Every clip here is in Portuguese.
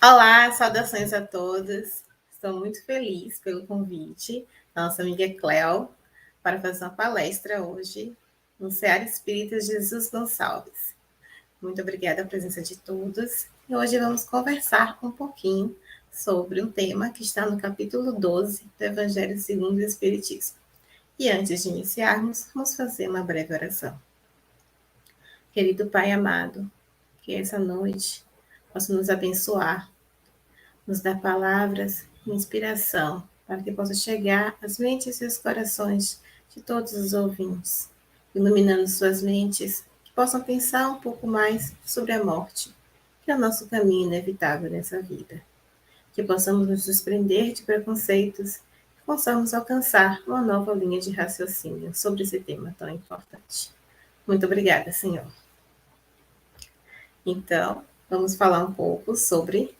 Olá, saudações a todos. Estou muito feliz pelo convite da nossa amiga Cléo para fazer uma palestra hoje no Seara Espírita Jesus Gonçalves. Muito obrigada pela presença de todos. E hoje vamos conversar um pouquinho sobre um tema que está no capítulo 12 do Evangelho segundo o Espiritismo. E antes de iniciarmos, vamos fazer uma breve oração. Querido Pai amado, que essa noite possa nos abençoar, nos dar palavras e inspiração para que possa chegar às mentes e aos corações de todos os ouvintes, iluminando suas mentes, que possam pensar um pouco mais sobre a morte, que é o nosso caminho inevitável nessa vida. Que possamos nos desprender de preconceitos e possamos alcançar uma nova linha de raciocínio sobre esse tema tão importante. Muito obrigada, Senhor. Então, vamos falar um pouco sobre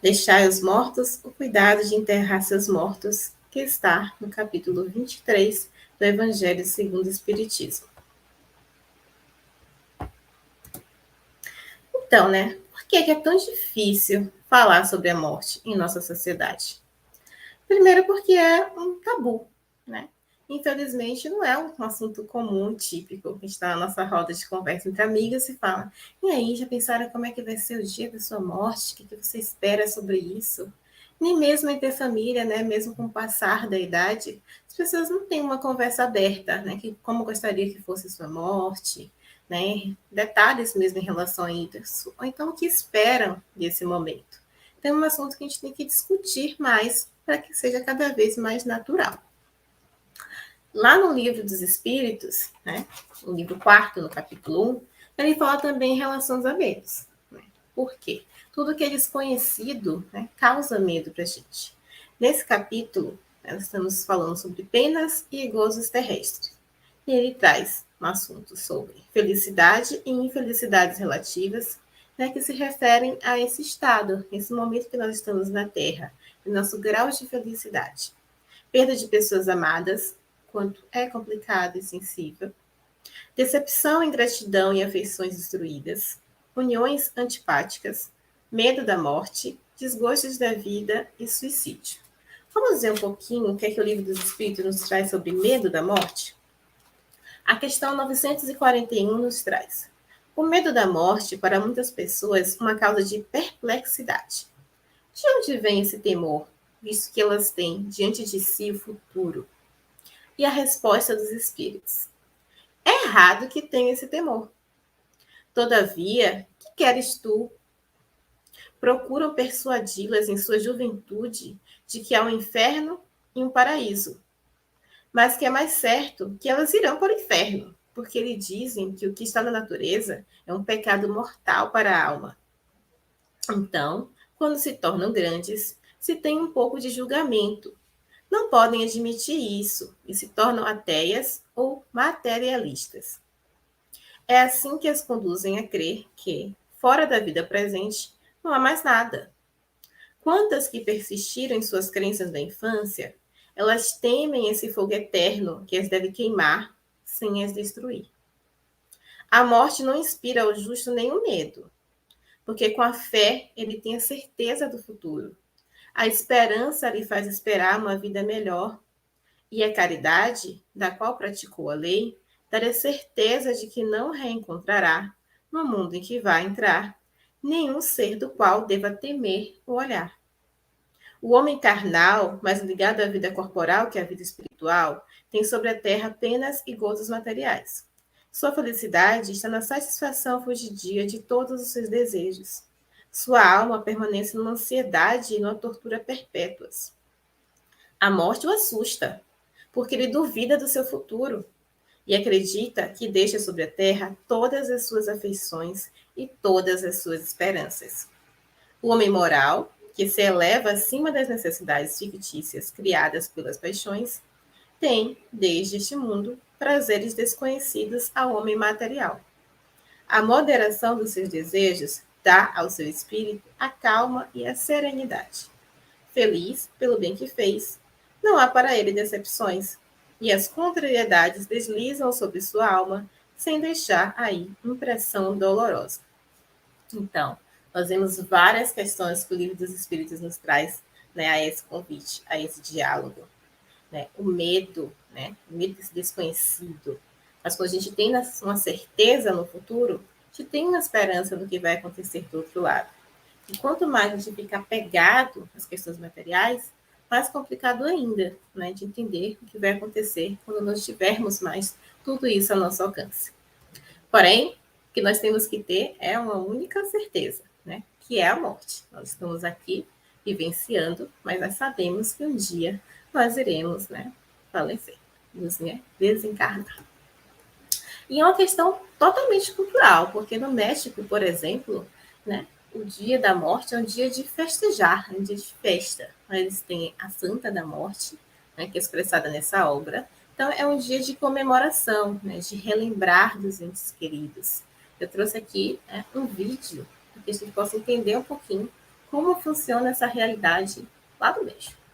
deixar os mortos o cuidado de enterrar seus mortos, que está no capítulo 23 do Evangelho segundo o Espiritismo. Então, por que é tão difícil falar sobre a morte em nossa sociedade? Primeiro porque é um tabu, né? Infelizmente, não é um assunto comum, típico, que está na nossa roda de conversa entre amigas e fala: e aí, já pensaram como é que vai ser o dia da sua morte? O que você espera sobre isso? Nem mesmo entre família, né? Mesmo com o passar da idade, as pessoas não têm uma conversa aberta, né? Que, como gostaria que fosse a sua morte, né? Detalhes mesmo em relação a isso, ou então o que esperam desse momento. Então, é um assunto que a gente tem que discutir mais para que seja cada vez mais natural. Lá no Livro dos Espíritos, no livro 4, no capítulo 1, ele fala também em relação aos medos. Por quê? Tudo que é desconhecido causa medo para a gente. Nesse capítulo, nós estamos falando sobre penas e gozos terrestres. E ele traz um assunto sobre felicidade e infelicidades relativas, que se referem a esse estado, esse momento que nós estamos na Terra, o nosso grau de felicidade. Perda de pessoas amadas, quanto é complicado e sensível. Decepção, ingratidão e afeições destruídas. Uniões antipáticas. Medo da morte. Desgostos da vida e suicídio. Vamos ver um pouquinho o que é que o Livro dos Espíritos nos traz sobre medo da morte? A questão 941 nos traz: o medo da morte, para muitas pessoas, uma causa de perplexidade. De onde vem esse temor, visto que elas têm diante de si o futuro? E a resposta dos espíritos: é errado que tenha esse temor. Todavia, que queres tu? Procuram persuadi-las em sua juventude de que há um inferno e um paraíso, mas que é mais certo que elas irão para o inferno, porque lhe dizem que o que está na natureza é um pecado mortal para a alma. Então, quando se tornam grandes, se tem um pouco de julgamento. Não podem admitir isso e se tornam ateias ou materialistas. É assim que as conduzem a crer que, fora da vida presente, não há mais nada. Quantas que persistiram em suas crenças da infância, elas temem esse fogo eterno que as deve queimar sem as destruir. A morte não inspira ao justo nenhum medo, porque com a fé ele tem a certeza do futuro. A esperança lhe faz esperar uma vida melhor, e a caridade, da qual praticou a lei, dá a certeza de que não reencontrará, no mundo em que vai entrar, nenhum ser do qual deva temer o olhar. O homem carnal, mais ligado à vida corporal que à vida espiritual, tem sobre a terra penas e gozos materiais. Sua felicidade está na satisfação fugidia de todos os seus desejos. Sua alma permanece numa ansiedade e numa tortura perpétuas. A morte o assusta, porque ele duvida do seu futuro e acredita que deixa sobre a terra todas as suas afeições e todas as suas esperanças. O homem moral, que se eleva acima das necessidades fictícias criadas pelas paixões, tem, desde este mundo, prazeres desconhecidos ao homem material. A moderação dos seus desejos dá ao seu espírito a calma e a serenidade. Feliz pelo bem que fez, não há para ele decepções, e as contrariedades deslizam sobre sua alma sem deixar aí impressão dolorosa. Então, Nós vemos várias questões que o Livro dos Espíritos nos traz, né, a esse convite, a esse diálogo. Né? O medo desse desconhecido. Mas quando a gente tem uma certeza no futuro, a gente tem uma esperança do que vai acontecer do outro lado. E quanto mais a gente fica apegado às questões materiais, mais complicado ainda, né, de entender o que vai acontecer quando nós tivermos mais tudo isso ao nosso alcance. Porém, o que nós temos que ter é uma única certeza, né, que é a morte. Nós estamos aqui vivenciando, mas nós sabemos que um dia nós iremos, né, falecer, nos, né, desencarnar. E é uma questão totalmente cultural, porque no México, por exemplo, né, o dia da morte é um dia de festejar, é um dia de festa. Eles têm a Santa da Morte, né, que é expressada nessa obra. Então, é um dia de comemoração, né, de relembrar dos entes queridos. Eu trouxe aqui, né, um vídeo para que a gente possa entender um pouquinho como funciona essa realidade lá do México.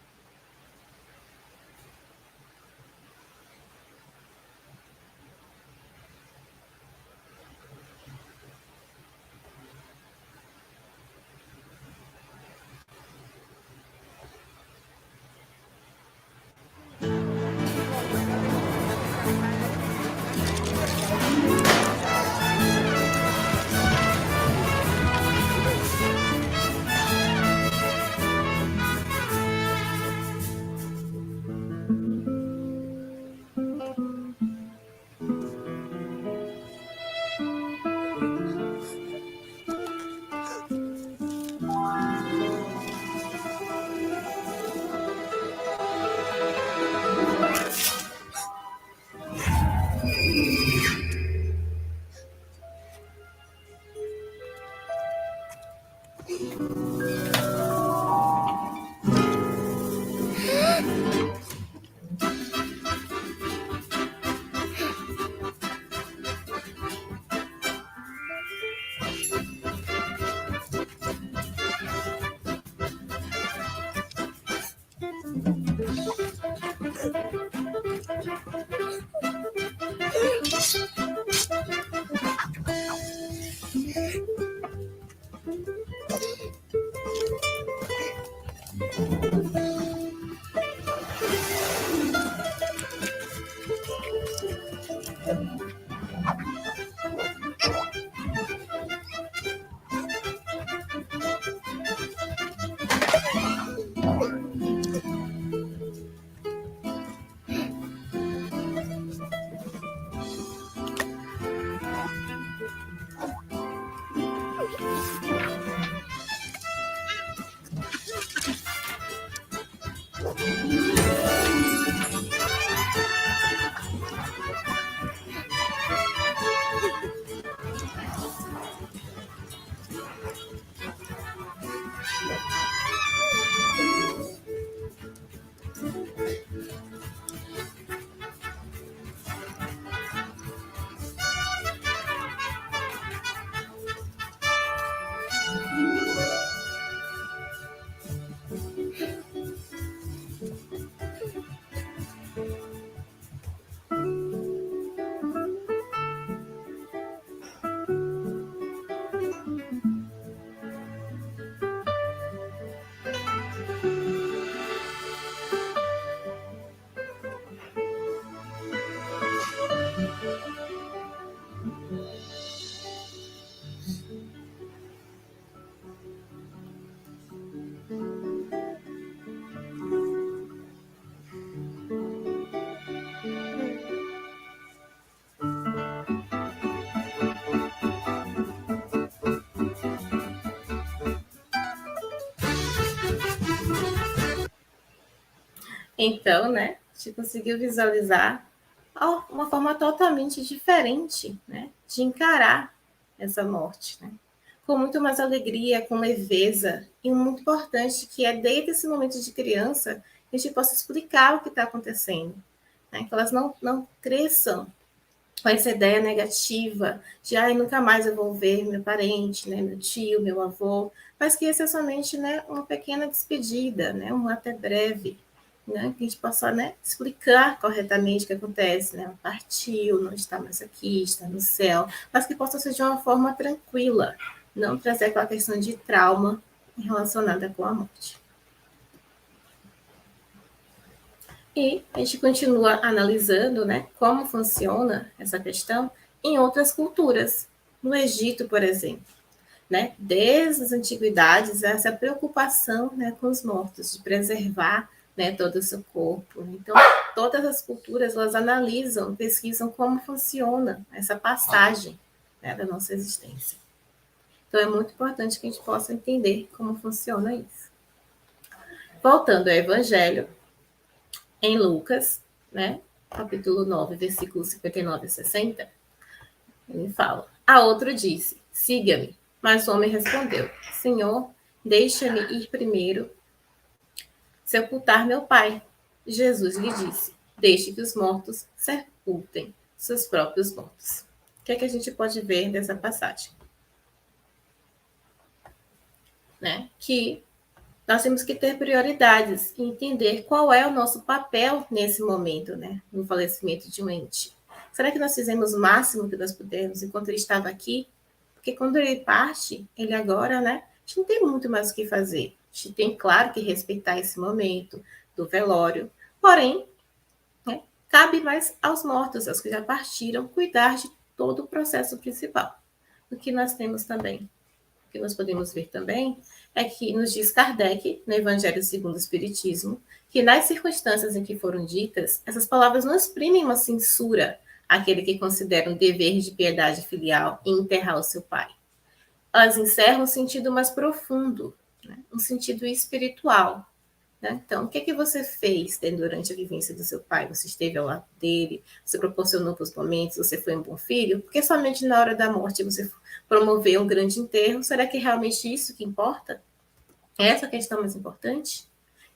Então, né, a gente conseguiu visualizar uma forma totalmente diferente, né, de encarar essa morte, né? Com muito mais alegria, com leveza, e muito importante que é desde esse momento de criança que a gente possa explicar o que está acontecendo, né? Que elas não cresçam com essa ideia negativa de nunca mais eu vou ver meu parente, né, meu tio, meu avô, mas que esse é somente, né, uma pequena despedida, né, um até breve, né, que a gente possa, né, explicar corretamente o que acontece, né, partiu, não está mais aqui, está no céu, mas que possa ser de uma forma tranquila, Não trazer aquela questão de trauma relacionada com a morte. E a gente continua analisando, né, como funciona essa questão em outras culturas. No Egito, por exemplo, né, desde as antiguidades, essa preocupação, né, com os mortos, de preservar, né, todo o seu corpo. Então, todas as culturas, elas analisam, pesquisam como funciona essa passagem, né, da nossa existência. Então, é muito importante que a gente possa entender como funciona isso. Voltando ao Evangelho, em Lucas, né, capítulo 9, versículos 59 a 60, ele fala: A outro disse: Siga-me. Mas o homem respondeu: Senhor, deixa-me ir primeiro sepultar meu pai. Jesus lhe disse: Deixe que os mortos sepultem seus próprios mortos. O que é que a gente pode ver dessa passagem? Né? Que nós temos que ter prioridades e entender qual é o nosso papel nesse momento, né? No falecimento de um ente. Será que nós fizemos o máximo que nós pudemos enquanto ele estava aqui? Porque quando ele parte, ele agora, né? A gente não tem muito mais o que fazer. A gente tem, claro, que respeitar esse momento do velório. Porém, né, cabe mais aos mortos, aos que já partiram, cuidar de todo o processo principal. O que nós temos também, o que nós podemos ver também, é que nos diz Kardec, no Evangelho segundo o Espiritismo, que nas circunstâncias em que foram ditas, essas palavras não exprimem uma censura àquele que considera um dever de piedade filial em enterrar o seu pai. Elas encerram um sentido mais profundo, né? Um sentido espiritual. Né? Então, o que é que você fez durante a vivência do seu pai? Você esteve ao lado dele? Você proporcionou para os momentos? Você foi um bom filho? Porque somente na hora da morte você promoveu um grande enterro? Será que é realmente isso que importa? É essa a questão mais importante?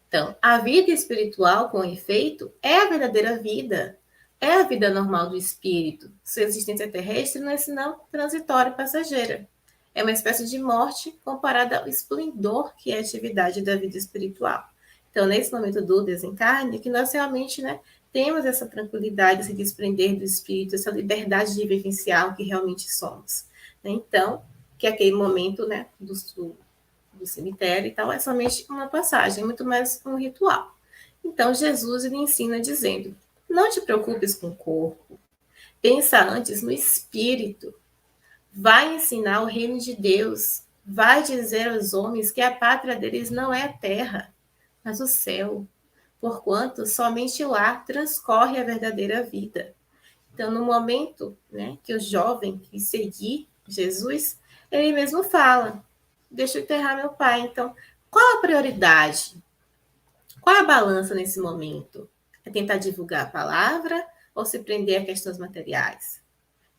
Então, a vida espiritual, com efeito, é a verdadeira vida. É a vida normal do espírito. Sua existência terrestre não é senão transitória e passageira. É uma espécie de morte comparada ao esplendor que é a atividade da vida espiritual. Então, nesse momento do desencarne, que nós realmente, né, temos essa tranquilidade, esse desprender do espírito, essa liberdade de vivenciar o que realmente somos. Então, que aquele momento, né, do cemitério e tal, é somente uma passagem, é muito mais um ritual. Então, Jesus lhe ensina dizendo: não te preocupes com o corpo, pensa antes no espírito. Vai ensinar o reino de Deus, vai dizer aos homens que a pátria deles não é a terra, mas o céu, porquanto somente lá transcorre a verdadeira vida. Então, no momento, né, que o jovem quis seguir Jesus, ele mesmo fala: deixa eu enterrar meu pai. Então, qual a prioridade? Qual a balança nesse momento? É tentar divulgar a palavra ou se prender a questões materiais?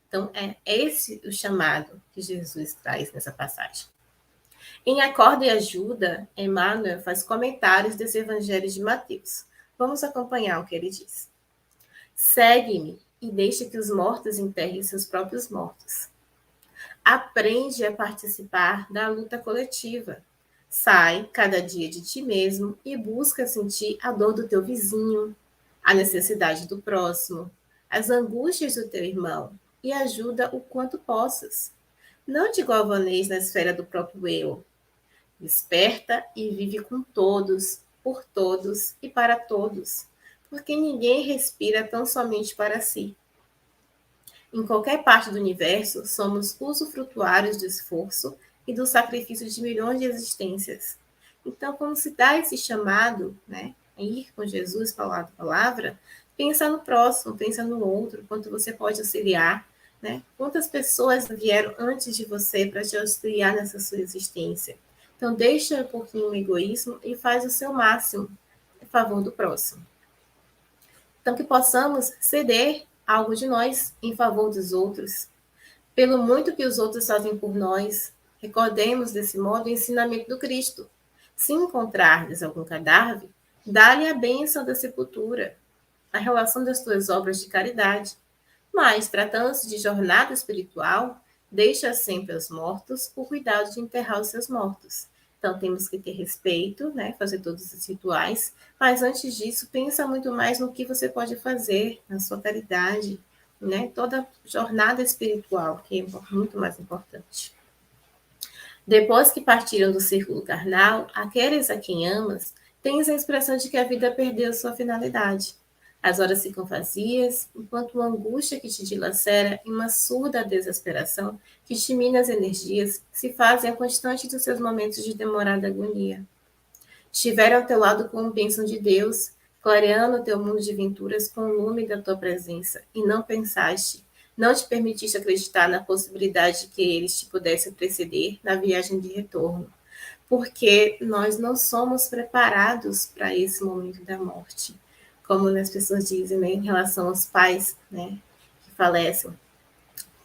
Então, é esse o chamado que Jesus traz nessa passagem. Em Acorda e Ajuda, Emmanuel faz comentários desse evangelho de Mateus. Vamos acompanhar o que ele diz. Segue-me e deixa que os mortos enterrem seus próprios mortos. Aprende a participar da luta coletiva. Sai cada dia de ti mesmo e busca sentir a dor do teu vizinho, a necessidade do próximo, as angústias do teu irmão e ajuda o quanto possas. Não te galvaneis na esfera do próprio eu. Desperta e vive com todos, por todos e para todos, porque ninguém respira tão somente para si. Em qualquer parte do universo, somos usufrutuários do esforço e do sacrifício de milhões de existências. Então, quando se dá esse chamado, né, a ir com Jesus, falar a palavra, pensa no próximo, pensa no outro, quanto você pode auxiliar, né? Quantas pessoas vieram antes de você para te auxiliar nessa sua existência. Então, deixa um pouquinho o egoísmo e faz o seu máximo em favor do próximo. Então, que possamos ceder algo de nós em favor dos outros. Pelo muito que os outros fazem por nós, recordemos desse modo o ensinamento do Cristo. Se encontrardes algum cadáver, dá-lhe a bênção da sepultura, a relação das tuas obras de caridade. Mas, tratando-se de jornada espiritual, deixa sempre aos mortos o cuidado de enterrar os seus mortos. Então, temos que ter respeito, né, fazer todos os rituais, mas antes disso, pensa muito mais no que você pode fazer na sua caridade, né, toda a jornada espiritual, que é muito mais importante. Depois que partiram do círculo carnal, aqueles a quem amas têm a expressão de que a vida perdeu sua finalidade. As horas ficam vazias, enquanto uma angústia que te dilacera e uma surda desesperação que te mina as energias se fazem a constante dos seus momentos de demorada agonia. Estiveram ao teu lado como bênção de Deus, clareando o teu mundo de venturas com o lume da tua presença, e não pensaste, não te permitiste acreditar na possibilidade de que eles te pudessem preceder na viagem de retorno, porque nós não somos preparados para esse momento da morte. Como as pessoas dizem, né, em relação aos pais, né, que falecem.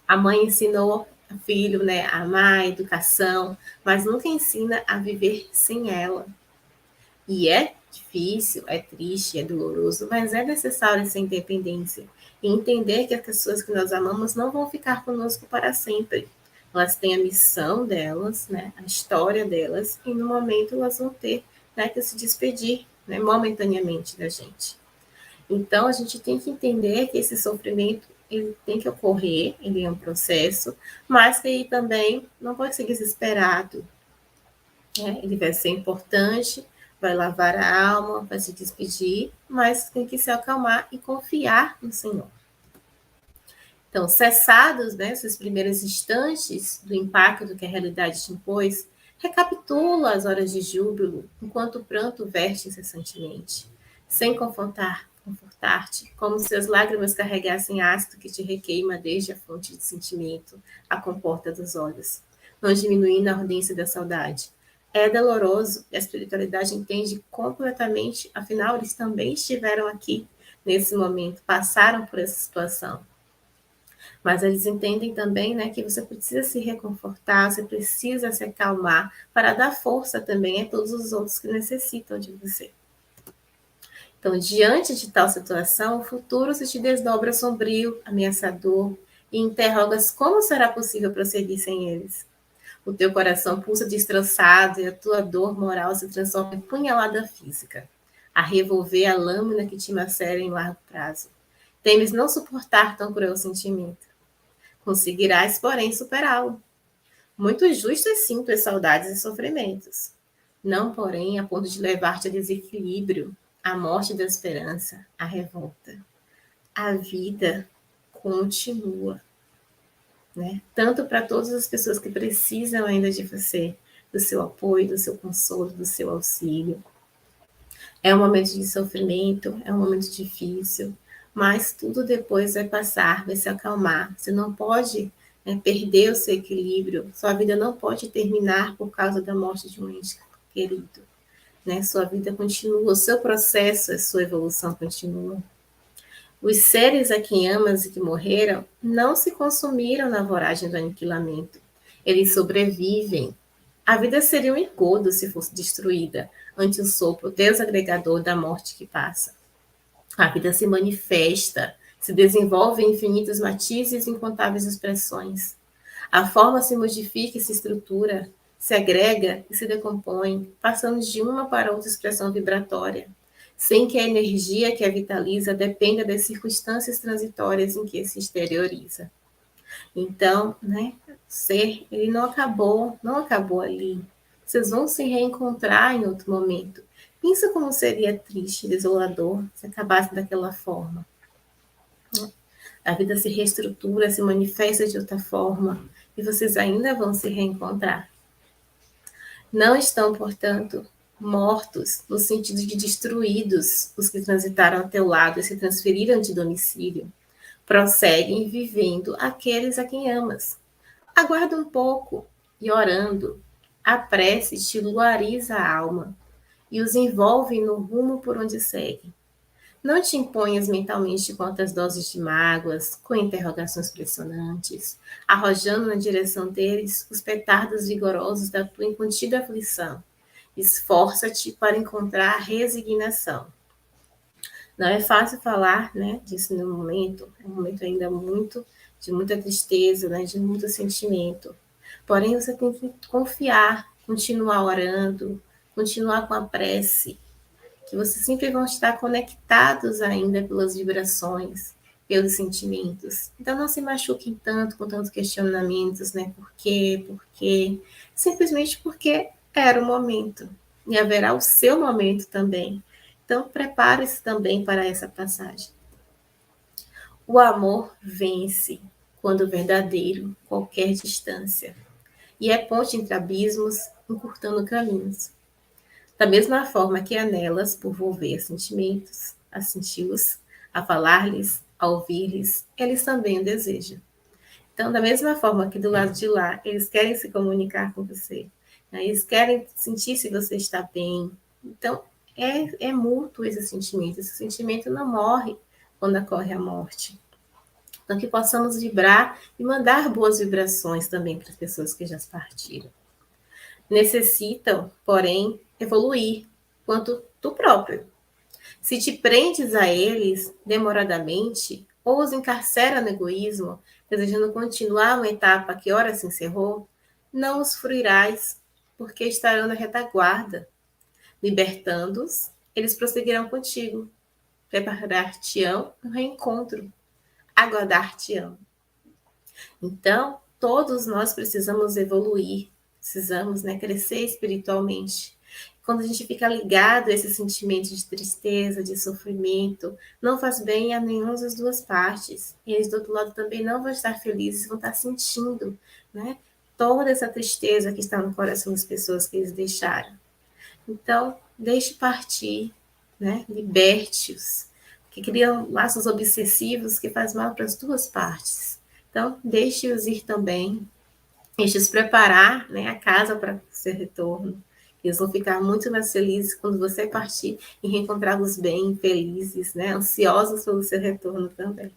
A mãe ensinou o filho, né, a amar, a educação, mas nunca ensina a viver sem ela. E é difícil, é triste, é doloroso, mas é necessário essa independência e entender que as pessoas que nós amamos não vão ficar conosco para sempre. Elas têm a missão delas, né, a história delas, e no momento elas vão ter, né, que se despedir, né, momentaneamente da gente. Então a gente tem que entender que esse sofrimento ele tem que ocorrer, ele é um processo, mas que ele também não pode ser desesperado, né? Ele vai ser importante, vai lavar a alma, vai se despedir, mas tem que se acalmar e confiar no Senhor. Então, cessados, né, esses primeiros instantes do impacto que a realidade te impôs, recapitula as horas de júbilo, enquanto o pranto verte incessantemente, sem confortar-te, como se as lágrimas carregassem ácido que te requeima desde a fonte de sentimento, a comporta dos olhos, não diminuindo a ardência da saudade. É doloroso e a espiritualidade entende completamente, afinal, eles também estiveram aqui nesse momento, passaram por essa situação. Mas eles entendem também, né, que você precisa se reconfortar, você precisa se acalmar para dar força também a todos os outros que necessitam de você. Então, diante de tal situação, o futuro se te desdobra sombrio, ameaçador, e interrogas como será possível prosseguir sem eles. O teu coração pulsa destroçado e a tua dor moral se transforma em punhalada física, a revolver a lâmina que te macera em largo prazo. Temes não suportar tão cruel sentimento. Conseguirás, porém, superá-lo. Muito justas sim tuas saudades e sofrimentos. Não, porém, a ponto de levar-te a desequilíbrio, a morte da esperança, a revolta. A vida continua, né? Tanto para todas as pessoas que precisam ainda de você, do seu apoio, do seu consolo, do seu auxílio. É um momento de sofrimento, é um momento difícil, mas tudo depois vai passar, vai se acalmar. Você não pode, né, perder o seu equilíbrio, sua vida não pode terminar por causa da morte de um ente querido. Né? Sua vida continua, o seu processo, a sua evolução continua. Os seres a quem amas e que morreram não se consumiram na voragem do aniquilamento. Eles sobrevivem. A vida seria um engodo se fosse destruída ante o sopro desagregador da morte que passa. A vida se manifesta, se desenvolve em infinitos matizes e incontáveis expressões. A forma se modifica e se estrutura, se agrega e se decompõe, passando de uma para outra expressão vibratória, sem que a energia que a vitaliza dependa das circunstâncias transitórias em que se exterioriza. Então, né, ser, ele não acabou ali. Vocês vão se reencontrar em outro momento. Pensa como seria triste, desolador, se acabasse daquela forma. A vida se reestrutura, se manifesta de outra forma, e vocês ainda vão se reencontrar. Não estão, portanto, mortos, no sentido de destruídos, os que transitaram ao teu lado e se transferiram de domicílio. Prosseguem vivendo aqueles a quem amas. Aguarda um pouco e orando, a prece te luariza a alma e os envolve no rumo por onde seguem. Não te imponhas mentalmente com altas doses de mágoas, com interrogações pressionantes, arrojando na direção deles os petardos vigorosos da tua incontida aflição. Esforça-te para encontrar resignação. Não é fácil falar, né, disso no momento, é um momento ainda de muita tristeza, né, de muito sentimento. Porém, você tem que confiar, continuar orando, continuar com a prece, que vocês sempre vão estar conectados ainda pelas vibrações, pelos sentimentos. Então, não se machuquem tanto com tantos questionamentos, né? Por quê? Por quê? Simplesmente porque era o momento. E haverá o seu momento também. Então, prepare-se também para essa passagem. O amor vence quando verdadeiro, qualquer distância. E é ponte entre abismos, encurtando caminhos. Da mesma forma que anelas por volver sentimentos, a senti-los, a falar-lhes, a ouvir-lhes, eles também o desejam. Então, da mesma forma que do lado de lá, eles querem se comunicar com você, né? Eles querem sentir se você está bem. Então, é mútuo esse sentimento. Esse sentimento não morre quando ocorre a morte. Então, que possamos vibrar e mandar boas vibrações também para as pessoas que já partiram. Necessitam, porém, evoluir quanto tu próprio. Se te prendes a eles demoradamente ou os encarcera no egoísmo, desejando continuar uma etapa que ora se encerrou, não os fruirás, porque estarão na retaguarda. Libertando-os, eles prosseguirão contigo. Preparar-te-ão um reencontro. Aguardar-te-ão. Então, todos nós precisamos evoluir, precisamos, né, crescer espiritualmente. Quando a gente fica ligado a esse sentimento de tristeza, de sofrimento, não faz bem a nenhuma das duas partes. E eles do outro lado também não vão estar felizes, vão estar sentindo, né, toda essa tristeza que está no coração das pessoas que eles deixaram. Então, deixe partir, né, liberte-os, que criam laços obsessivos que faz mal para as duas partes. Então, deixe-os ir também, deixe-os preparar, né, a casa para o seu retorno. Eles vão ficar muito mais felizes quando você partir e reencontrá-los bem, felizes, né, ansiosos pelo seu retorno também.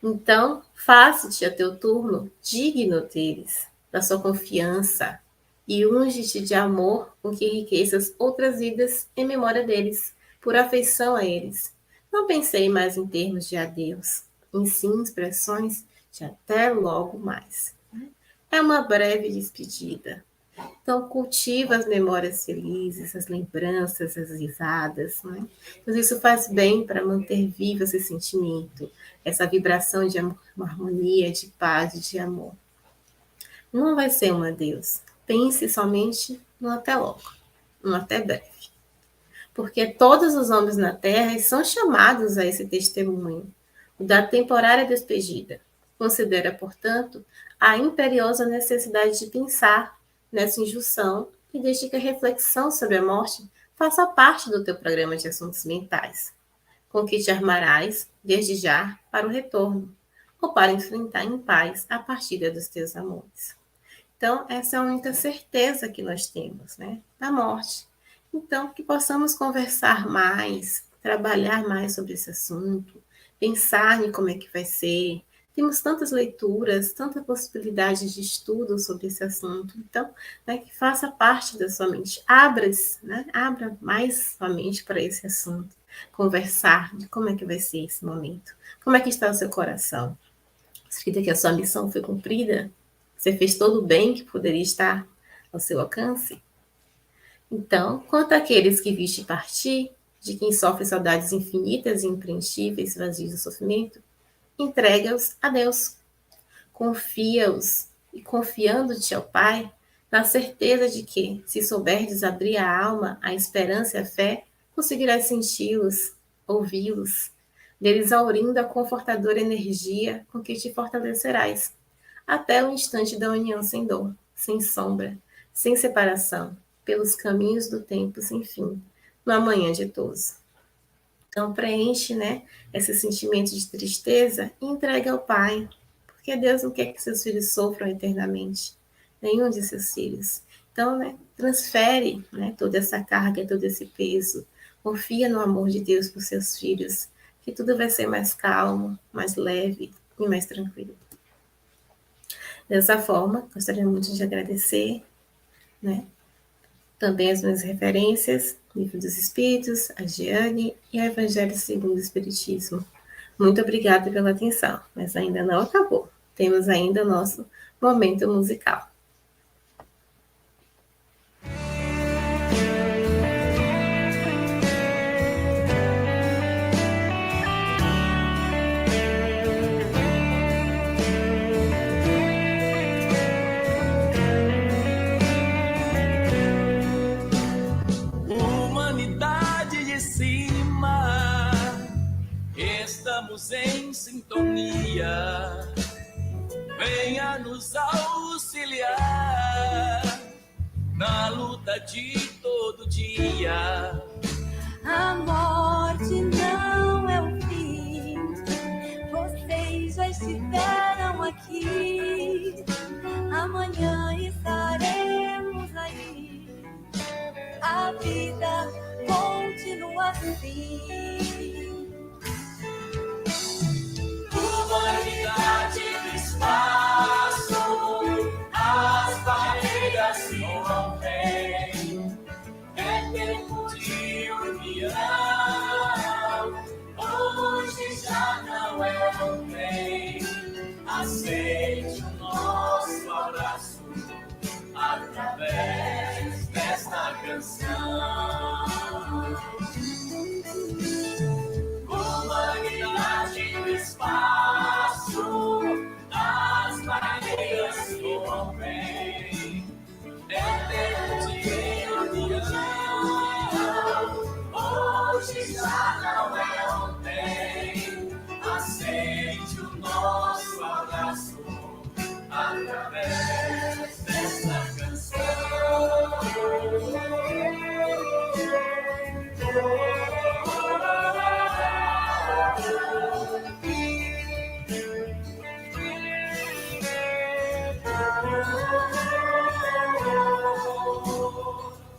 Então, faça-te a teu turno digno deles, da sua confiança, e unge-te de amor com que enriqueças outras vidas em memória deles, por afeição a eles. Não pensei mais em termos de adeus, em sim expressões de até logo mais. É uma breve despedida. Então, cultiva as memórias felizes, as lembranças, as risadas, né? Então, isso faz bem para manter vivo esse sentimento, essa vibração de amor, harmonia, de paz, de amor. Não vai ser um adeus. Pense somente no até logo, no até breve. Porque todos os homens na terra são chamados a esse testemunho, o da temporária despedida. Considera, portanto, a imperiosa necessidade de pensar nessa injunção e deixe que a reflexão sobre a morte faça parte do teu programa de assuntos mentais, com que te armarás, desde já, para o retorno, ou para enfrentar em paz a partida dos teus amores. Então, essa é a única certeza que nós temos, né? Da morte. Então, que possamos conversar mais, trabalhar mais sobre esse assunto, pensar em como é que vai ser. Temos tantas leituras, tantas possibilidades de estudo sobre esse assunto. Então, né, que faça parte da sua mente. Né? Abra mais sua mente para esse assunto. Conversar de como é que vai ser esse momento. Como é que está o seu coração? Acredita que a sua missão foi cumprida? Você fez todo o bem que poderia estar ao seu alcance? Então, quanto àqueles que viste partir, de quem sofre saudades infinitas e impreenchíveis, vazios do sofrimento, entrega-os a Deus. Confia-os e, confiando-te ao Pai, na certeza de que, se souberdes abrir a alma, a esperança e a fé, conseguirás senti-los, ouvi-los, deles aurindo a confortadora energia com que te fortalecerás, até o instante da união sem dor, sem sombra, sem separação, pelos caminhos do tempo sem fim, no amanhã ditoso. Então preenche, né, esse sentimento de tristeza e entrega ao Pai, porque Deus não quer que seus filhos sofram eternamente, nenhum de seus filhos. Então, né, transfere, né, toda essa carga, todo esse peso, confia no amor de Deus por seus filhos, que tudo vai ser mais calmo, mais leve e mais tranquilo. Dessa forma, gostaria muito de agradecer, né, também as minhas referências, Livro dos Espíritos, a Giane e a Evangelho segundo o Espiritismo. Muito obrigada pela atenção, mas ainda não acabou. Temos ainda o nosso momento musical. sintonia, venha nos auxiliar na luta de todo dia. A morte não é o fim, vocês já estiveram aqui, amanhã estaremos aí, a vida continua assim. Humanidade do espaço, as barreiras se rompem, é tempo de união, hoje já não é ontem, aceite o nosso abraço através desta canção. Humanidade do espaço, as barreiras se rompem, é tempo de união, hoje já não é ontem, aceite o nosso abraço através desta canção.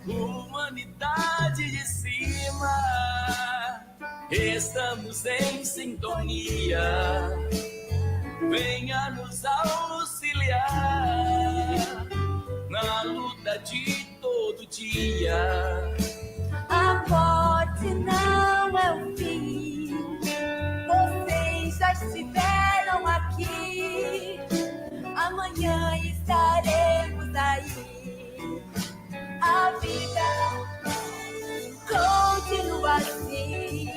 Humanidade de cima, estamos em sintonia, venha nos auxiliar na luta de todo dia. A morte não é o fim, vocês já estiveram aqui, amanhã estaremos aí, a vida continua assim.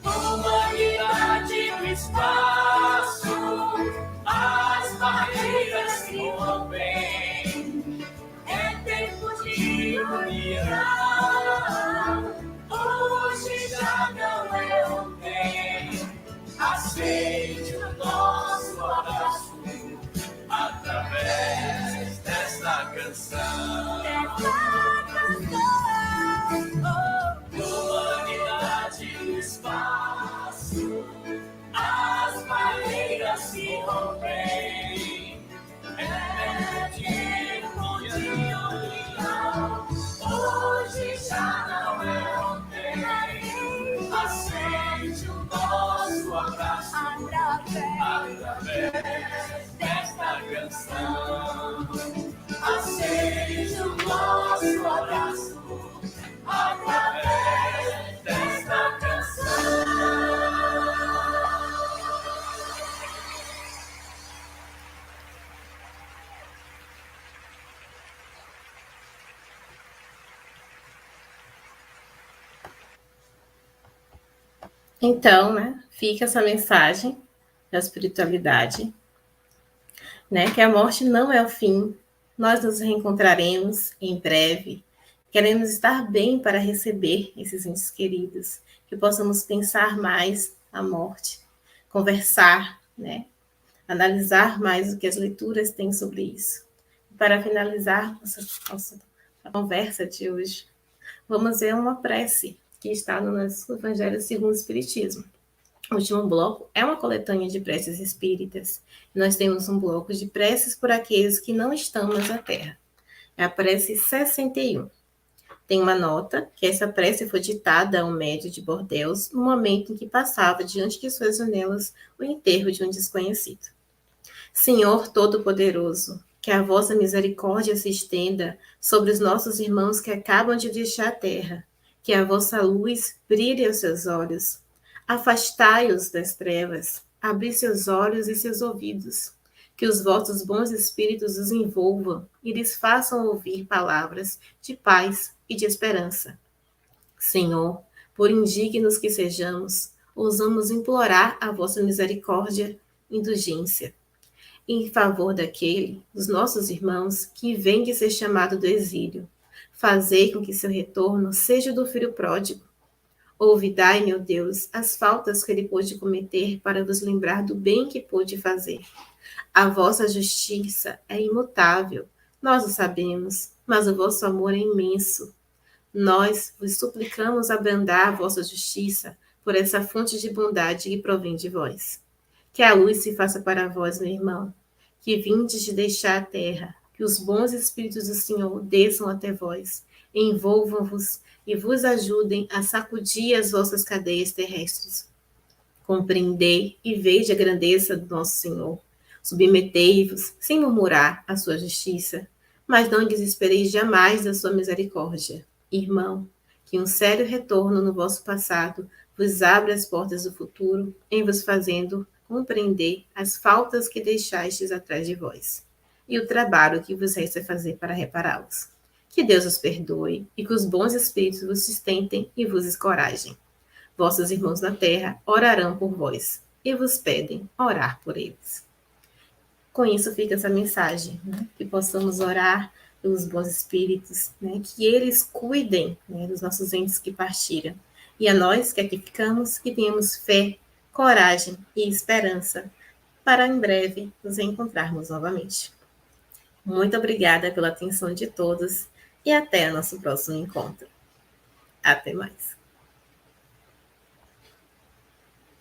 Humanidade do espaço, as barreiras se rompem, é tempo de união, hoje já não é ontem, aceite o nosso abraço através desta canção. Humanidade do espaço, as barreiras se rompem, é de união, hoje já não é ontem, aceite o nosso abraço através desta canção. Aceite o nosso abraço através desta canção. Então, né, fica essa mensagem da espiritualidade, né, que a morte não é o fim, nós nos reencontraremos em breve, queremos estar bem para receber esses entes queridos, que possamos pensar mais a morte, conversar, né, analisar mais o que as leituras têm sobre isso. Para finalizar nossa conversa de hoje, vamos ver uma prece que está no nosso Evangelho segundo o Espiritismo. O último bloco é uma coletânea de preces espíritas. Nós temos um bloco de preces por aqueles que não estão mais na Terra. É a prece 61. Tem uma nota que essa prece foi ditada a um médium de Bordeaux no momento em que passava diante de suas janelas o enterro de um desconhecido. Senhor Todo-Poderoso, que a vossa misericórdia se estenda sobre os nossos irmãos que acabam de deixar a terra, que a vossa luz brilhe aos seus olhos. Afastai-os das trevas, abri seus olhos e seus ouvidos, que os vossos bons espíritos os envolvam e lhes façam ouvir palavras de paz e de esperança. Senhor, por indignos que sejamos, ousamos implorar a vossa misericórdia e indulgência, em favor daquele, dos nossos irmãos, que vem de ser chamado do exílio. Fazei com que seu retorno seja do filho pródigo. Olvidai, meu Deus, as faltas que ele pôde cometer para vos lembrar do bem que pôde fazer. A vossa justiça é imutável, nós o sabemos, mas o vosso amor é imenso. Nós vos suplicamos abrandar a vossa justiça por essa fonte de bondade que provém de vós. Que a luz se faça para vós, meu irmão, que vindes de deixar a terra, que os bons espíritos do Senhor desçam até vós, envolvam-vos e vos ajudem a sacudir as vossas cadeias terrestres. Compreendei e veja a grandeza do nosso Senhor. Submetei-vos, sem murmurar, à sua justiça, mas não desespereis jamais da sua misericórdia. Irmão, que um sério retorno no vosso passado vos abre as portas do futuro, em vos fazendo compreender as faltas que deixastes atrás de vós, e o trabalho que vos resta fazer para repará-los. Que Deus os perdoe e que os bons espíritos vos sustentem e vos escorajem. Vossos irmãos na terra orarão por vós e vos pedem orar por eles. Com isso fica essa mensagem, né? Que possamos orar pelos bons espíritos, né? Que eles cuidem, né, dos nossos entes que partiram. E a nós que aqui ficamos, que tenhamos fé, coragem e esperança para em breve nos encontrarmos novamente. Muito obrigada pela atenção de todos e até o nosso próximo encontro. Até mais.